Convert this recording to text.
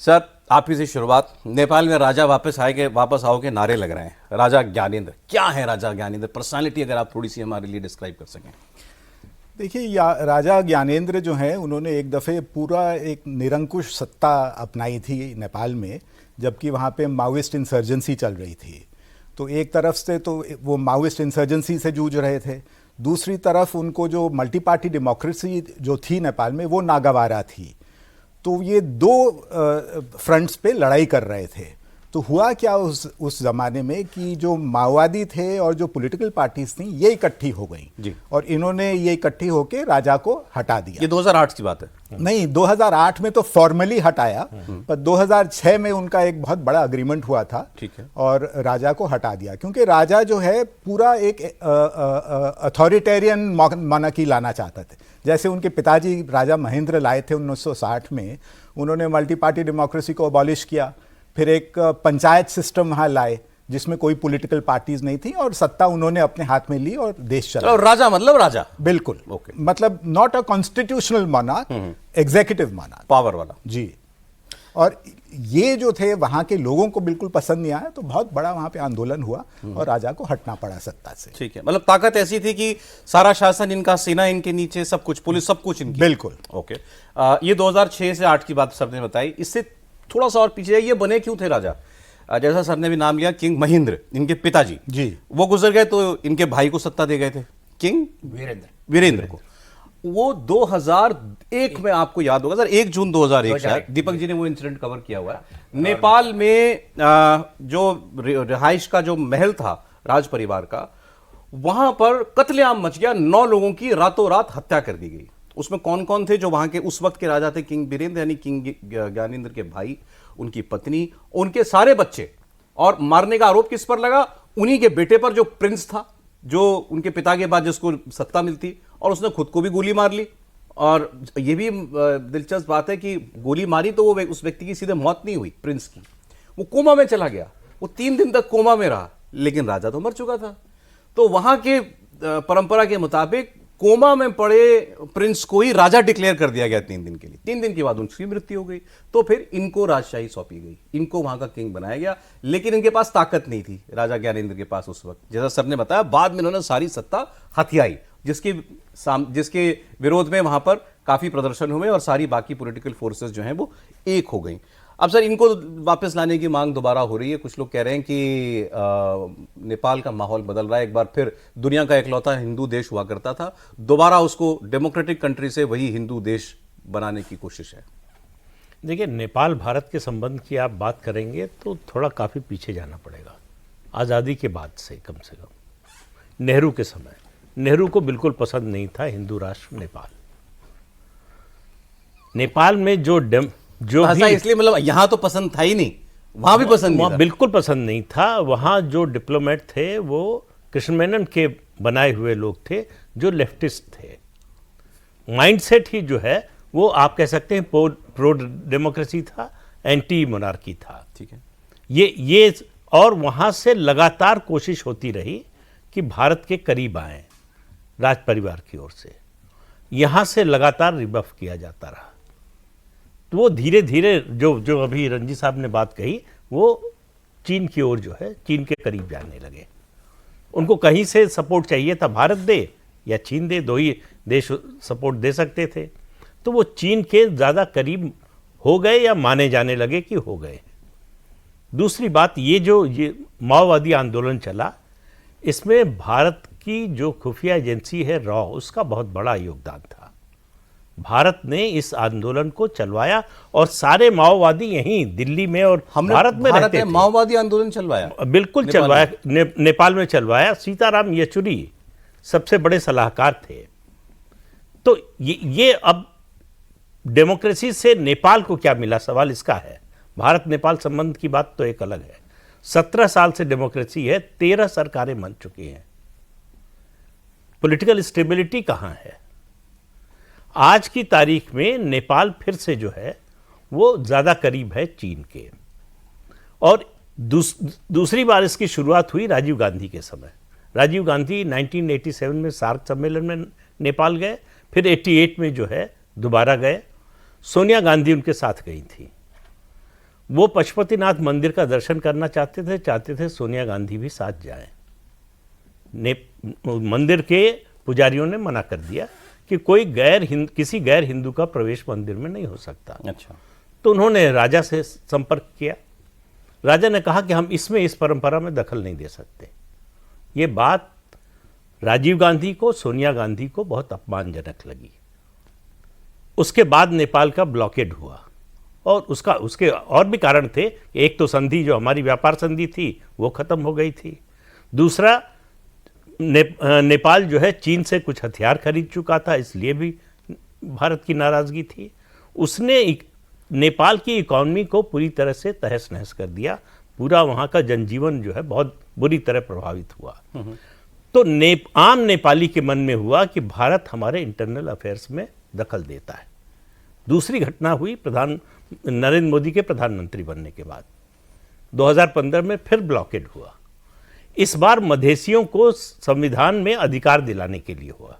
Sir आप ही से शुरुआत। नेपाल में राजा वापस आओ के नारे लग रहे हैं। राजा ज्ञानेंद्र क्या है? राजा ज्ञानेंद्र पर्सनालिटी अगर आप थोड़ी सी हमारे लिए डिस्क्राइब कर सकें। देखिए, राजा ज्ञानेंद्र जो हैं उन्होंने एक दफ़े पूरा एक निरंकुश सत्ता अपनाई थी नेपाल में, जबकि वहाँ पे माओइस्ट इंसर्जेंसी चल रही थी। तो एक तरफ से तो वो माओइस्ट इंसर्जेंसी से जूझ रहे थे, दूसरी तरफ उनको जो मल्टी पार्टी डेमोक्रेसी जो थी नेपाल में वो नागवारा थी। तो ये दो फ्रंट्स पे लड़ाई कर रहे थे। तो हुआ क्या उस जमाने में कि जो माओवादी थे और जो पॉलिटिकल पार्टीज थी ये इकट्ठी हो गई और इन्होंने ये इकट्ठी होकर राजा को हटा दिया। ये 2008 की बात है? नहीं, 2008 में तो फॉर्मली हटाया, पर 2006 में उनका एक बहुत बड़ा अग्रीमेंट हुआ था। ठीक है। और राजा को हटा दिया क्योंकि राजा जो है पूरा एक अथॉरिटेरियन मोनार्की लाना चाहते थे। जैसे उनके पिताजी राजा महेंद्र लाए थे 1960 में, उन्होंने मल्टी पार्टी डेमोक्रेसी को अबॉलिश किया, फिर एक पंचायत सिस्टम वहां लाए जिसमें कोई पॉलिटिकल पार्टीज नहीं थी और सत्ता उन्होंने अपने हाथ में ली और देश चला। और राजा मतलब राजा? बिल्कुल। ओके। मतलब not a constitutional monarch, executive monarch, power वाला। जी। और ये जो थे वहां के लोगों को बिल्कुल पसंद नहीं आया, तो बहुत बड़ा वहां पे आंदोलन हुआ और राजा को हटना पड़ा सत्ता से। ठीक है, मतलब ताकत ऐसी थी कि सारा शासन इनका, सेना इनके नीचे, सब कुछ, पुलिस सब कुछ इनकी। बिल्कुल। ओके। ये 2006 से 8 की बात सबने बताई। इससे थोड़ा सा और पीछे ये बने क्यों थे राजा? जैसा सर ने भी नाम लिया, किंग महेंद्र, इनके पिताजी जी, वो गुजर गए तो इनके भाई को सत्ता दे गए थे, किंग वीरेंद्र को। वो 2001 में, आपको याद होगा सर, 1 जून 2001 शायद, दीपक जी ने वो इंसिडेंट कवर किया हुआ है। नेपाल में जो रिहाइश का जो महल था राज परिवार का, वहां पर कत्लेआम मच गया। 9 लोगों की रातों रात हत्या कर दी गई। उसमें कौन कौन थे? जो वहां के उस वक्त के राजा थे, किंग वीरेंद्र यानी किंग ज्ञानेंद्र के भाई, उनकी पत्नी, उनके सारे बच्चे। और मारने का आरोप किस पर लगा? उन्हीं के बेटे पर, जो प्रिंस था, जो उनके पिता के बाद जिसको सत्ता मिलती, और उसने खुद को भी गोली मार ली। और यह भी दिलचस्प बात है कि गोली मारी तो वो उस व्यक्ति की सीधे मौत नहीं हुई, प्रिंस की। वो कोमा में चला गया, वो 3 दिन तक कोमा में रहा, लेकिन राजा तो मर चुका था। तो वहां के परंपरा के मुताबिक कोमा में पड़े प्रिंस को ही राजा डिक्लेयर कर दिया गया 3 दिन के लिए। 3 दिन के बाद उनकी मृत्यु हो गई, तो फिर इनको राजशाही सौंपी गई, इनको वहां का किंग बनाया गया। लेकिन इनके पास ताकत नहीं थी राजा ज्ञानेंद्र के पास उस वक्त। जैसा सर ने बताया, बाद में इन्होंने सारी सत्ता हथियाई, जिसके विरोध में वहां पर काफी प्रदर्शन हुए और सारी बाकी पॉलिटिकल फोर्सेस जो हैं वो एक हो गई। अब सर, इनको वापस लाने की मांग दोबारा हो रही है। कुछ लोग कह रहे हैं कि नेपाल का माहौल बदल रहा है। एक बार फिर दुनिया का इकलौता हिंदू देश हुआ करता था, दोबारा उसको डेमोक्रेटिक कंट्री से वही हिंदू देश बनाने की कोशिश है। देखिए, नेपाल भारत के संबंध की आप बात करेंगे तो थोड़ा काफ़ी पीछे जाना पड़ेगा। आज़ादी के बाद से कम नेहरू के समय, नेहरू को बिल्कुल पसंद नहीं था हिंदू राष्ट्र नेपाल। नेपाल में जो इसलिए मतलब यहां तो पसंद था ही नहीं, वहां भी पसंद नहीं था। बिल्कुल पसंद नहीं था। वहां जो डिप्लोमेट थे वो कृष्ण मेनन के बनाए हुए लोग थे, जो लेफ्टिस्ट थे। माइंडसेट ही जो है वो आप कह सकते हैं प्रो डेमोक्रेसी था, एंटी मोनार्की था। ठीक है। ये और वहां से लगातार कोशिश होती रही कि भारत के करीब आए राज परिवार की ओर से। यहां से लगातार रिबफ किया जाता रहा। तो वो धीरे धीरे जो अभी रंजी साहब ने बात कही, वो चीन की ओर जो है, चीन के करीब जाने लगे। उनको कहीं से सपोर्ट चाहिए था, भारत दे या चीन दे, 2 ही देश सपोर्ट दे सकते थे। तो वो चीन के ज़्यादा करीब हो गए या माने जाने लगे कि हो गए। दूसरी बात, ये माओवादी आंदोलन चला, इसमें भारत की जो खुफिया एजेंसी है रॉ, उसका बहुत बड़ा योगदान था। भारत ने इस आंदोलन को चलवाया और सारे माओवादी यहीं दिल्ली में और भारत में रहते थे। माओवादी आंदोलन चलवाया? बिल्कुल चलवाया। नेपाल में चलवाया। सीताराम येचुरी सबसे बड़े सलाहकार थे। तो ये अब डेमोक्रेसी से नेपाल को क्या मिला, सवाल इसका है। भारत नेपाल संबंध की बात तो एक अलग है। 17 साल से डेमोक्रेसी है, 13 सरकारें बन चुकी हैं। पॉलिटिकल स्टेबिलिटी कहां है? आज की तारीख में नेपाल फिर से जो है वो ज़्यादा करीब है चीन के। और दूसरी बार इसकी शुरुआत हुई राजीव गांधी के समय। राजीव गांधी 1987 में सार्क सम्मेलन में नेपाल गए, फिर 88 में जो है दोबारा गए। सोनिया गांधी उनके साथ गई थी। वो पशुपतिनाथ मंदिर का दर्शन करना चाहते थे सोनिया गांधी भी साथ जाएं। मंदिर के पुजारियों ने मना कर दिया कि कोई किसी गैर हिंदू का प्रवेश मंदिर में नहीं हो सकता। अच्छा। तो उन्होंने राजा से संपर्क किया। राजा ने कहा कि हम इस परंपरा में दखल नहीं दे सकते। ये बात राजीव गांधी को, सोनिया गांधी को बहुत अपमानजनक लगी। उसके बाद नेपाल का ब्लॉकेड हुआ और उसके और भी कारण थे। एक तो संधि, जो हमारी व्यापार संधि थी, वो खत्म हो गई थी। दूसरा, नेपाल जो है चीन से कुछ हथियार खरीद चुका था, इसलिए भी भारत की नाराजगी थी। उसने नेपाल की इकॉनमी को पूरी तरह से तहस नहस कर दिया। पूरा वहाँ का जनजीवन जो है बहुत बुरी तरह प्रभावित हुआ। तो आम नेपाली के मन में हुआ कि भारत हमारे इंटरनल अफेयर्स में दखल देता है। दूसरी घटना हुई नरेंद्र मोदी के प्रधानमंत्री बनने के बाद 2015 में फिर ब्लॉकेड हुआ। इस बार मधेसियों को संविधान में अधिकार दिलाने के लिए हुआ।